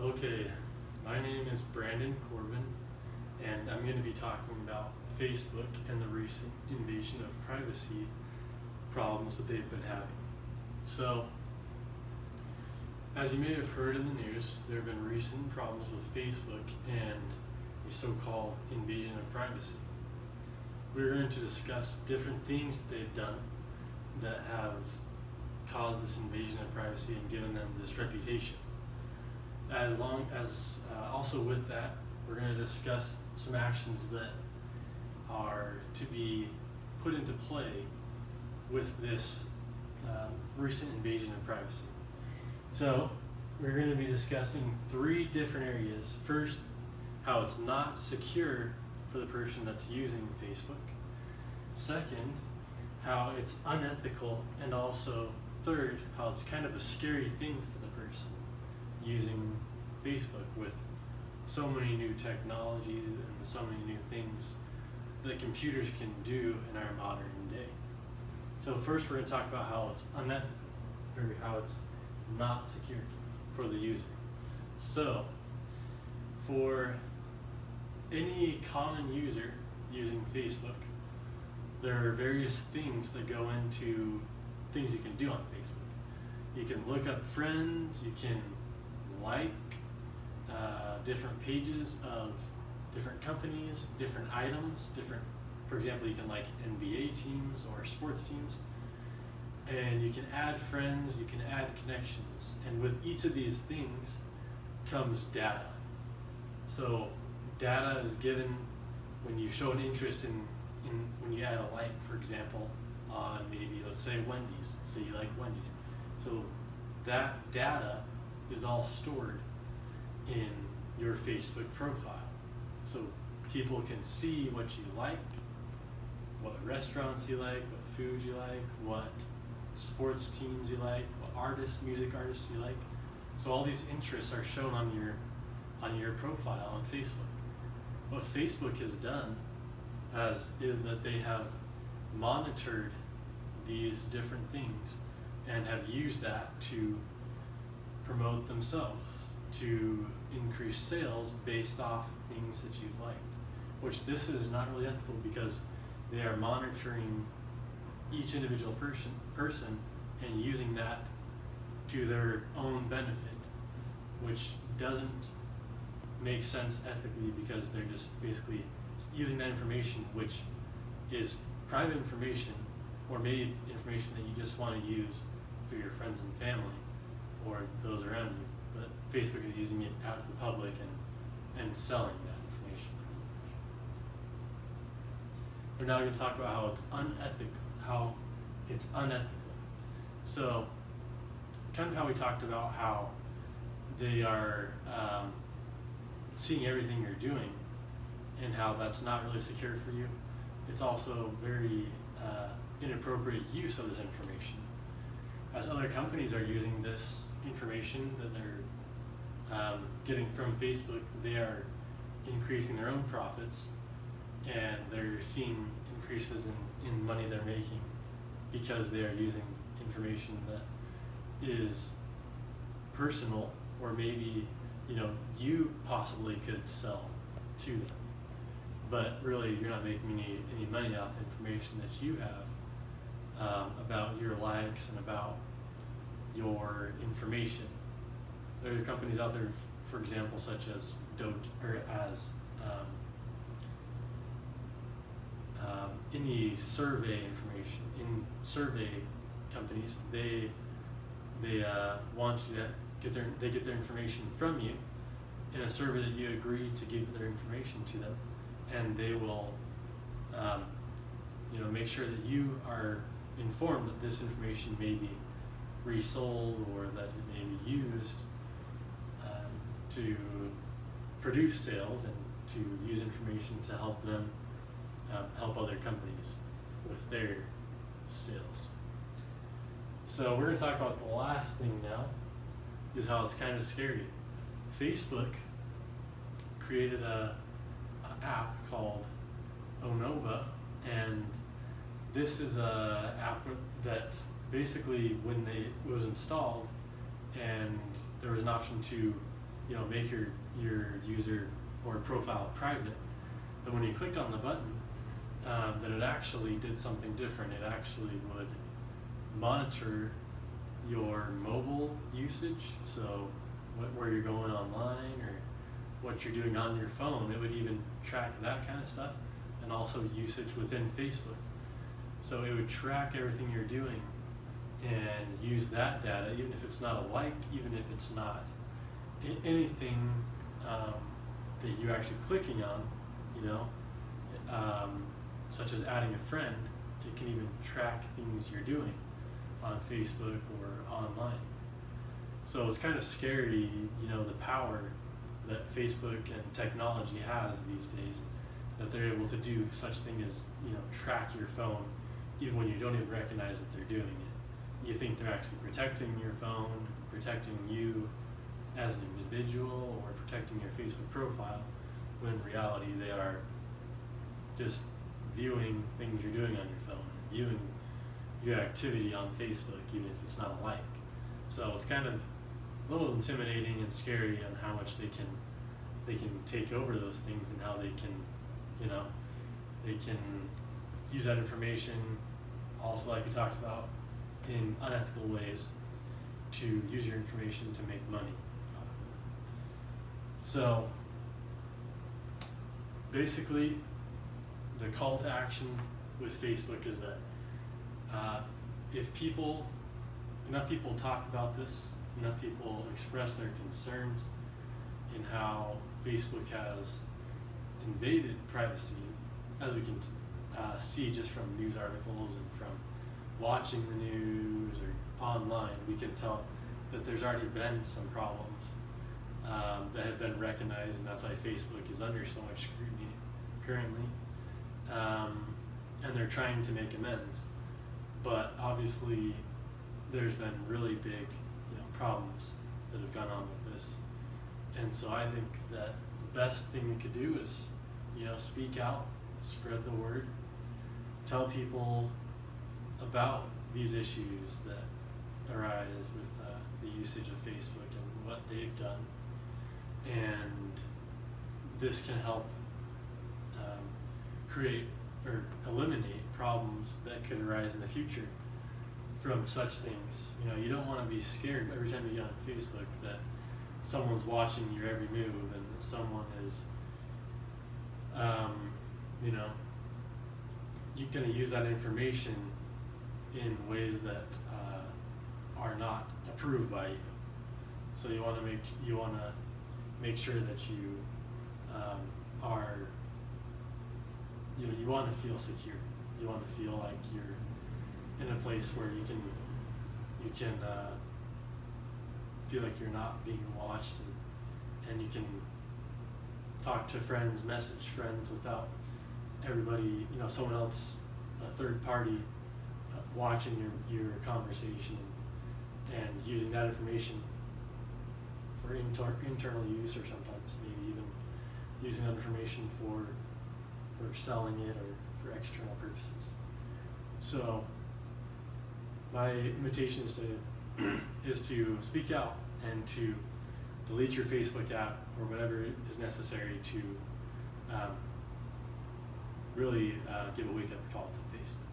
Okay, my name is Brandon Corbin, and I'm going to be talking about Facebook and the recent invasion of privacy problems that they've been having. So, as you may have heard in the news, there have been recent problems with Facebook and the so-called invasion of privacy. We're going to discuss different things that they've done that have caused this invasion of privacy and given them this reputation. Also with that, we're going to discuss some actions that are to be put into play with this recent invasion of privacy. So we're going to be discussing three different areas. First, how it's not secure for the person that's using Facebook. Second, how it's unethical, and also third, how it's kind of a scary thing for the person using Facebook with so many new technologies and so many new things that computers can do in our modern day. So first we're going to talk about how it's unethical, or how it's not secure for the user. So for any common user using Facebook, there are various things that go into things you can do on Facebook. You can look up friends, you can like different pages of different companies, different items, for example, you can like NBA teams or sports teams, and you can add friends, you can add connections, and with each of these things comes data. So data is given when you show an interest in when you add a like, for example, on maybe, let's say, Wendy's. Say you like Wendy's. So that data is all stored in your Facebook profile. So people can see what you like, what restaurants you like, what food you like, what sports teams you like, what music artists you like. So all these interests are shown on your profile on Facebook. What Facebook has done is that they have monitored these different things and have used that to promote themselves, to increase sales based off things that you've liked, which this is not really ethical because they are monitoring each individual person and using that to their own benefit, which doesn't make sense ethically because they're just basically using that information, which is private information, or maybe information that you just want to use for your friends and family or those around you. But Facebook is using it out to the public and selling that information. We're now going to talk about how it's unethical. So, kind of how we talked about how they are seeing everything you're doing and how that's not really secure for you. It's also very inappropriate use of this information. As other companies are using this information that they're getting from Facebook, they are increasing their own profits, and they're seeing increases in money they're making because they are using information that is personal, or maybe you possibly could sell to them, but really you're not making any money off the information that you have about your likes and about your information. There are companies out there, for example, such as any survey information. In survey companies, they want you to get their information from you in a survey that you agree to give their information to them, and they will make sure that you are informed that this information may be resold or that it may be used to produce sales and to use information to help them help other companies with their sales. So we're going to talk about the last thing now, is how it's kind of scary. Facebook created an app called Onova, and this is an app that basically, when it was installed and there was an option to make your user or profile private. But when you clicked on the button, then it actually did something different. It actually would monitor your mobile usage, so where you're going online or what you're doing on your phone. It would even track that kind of stuff, and also usage within Facebook. So it would track everything you're doing and use that data, even if it's not a like, even if it's not anything that you're actually clicking on, such as adding a friend. It can even track things you're doing on Facebook or online. So it's kind of scary, the power that Facebook and technology has these days, that they're able to do such thing as, track your phone even when you don't even recognize that they're doing it. You think they're actually protecting your phone, protecting you as an individual, or protecting your Facebook profile, when in reality they are just viewing things you're doing on your phone, viewing your activity on Facebook, even if it's not a like. So it's kind of a little intimidating and scary on how much they can take over those things, and how they can use that information also, like we talked about, in unethical ways, to use your information to make money off of it. So basically, the call to action with Facebook is that if enough people talk about this, enough people express their concerns in how Facebook has invaded privacy, as we can see just from news articles and from watching the news or online, we can tell that there's already been some problems that have been recognized, and that's why Facebook is under so much scrutiny currently. And they're trying to make amends. But obviously, there's been really big, problems that have gone on with this. And so I think that the best thing we could do is, speak out, spread the word, tell people about these issues that arise with the usage of Facebook and what they've done. And this can help create or eliminate problems that could arise in the future from such things. You don't want to be scared every time you get on Facebook that someone's watching your every move, and that someone is, you're going to use that information in ways that are not approved by you. So you want to make sure that you are, you want to feel secure. You want to feel like you're in a place where you can feel like you're not being watched, and you can talk to friends, message friends without everybody, someone else, a third party, watching your conversation and using that information for internal use, or sometimes maybe even using that information for selling it or for external purposes. So my invitation is to speak out and to delete your Facebook app or whatever is necessary to really give a wake-up call to Facebook.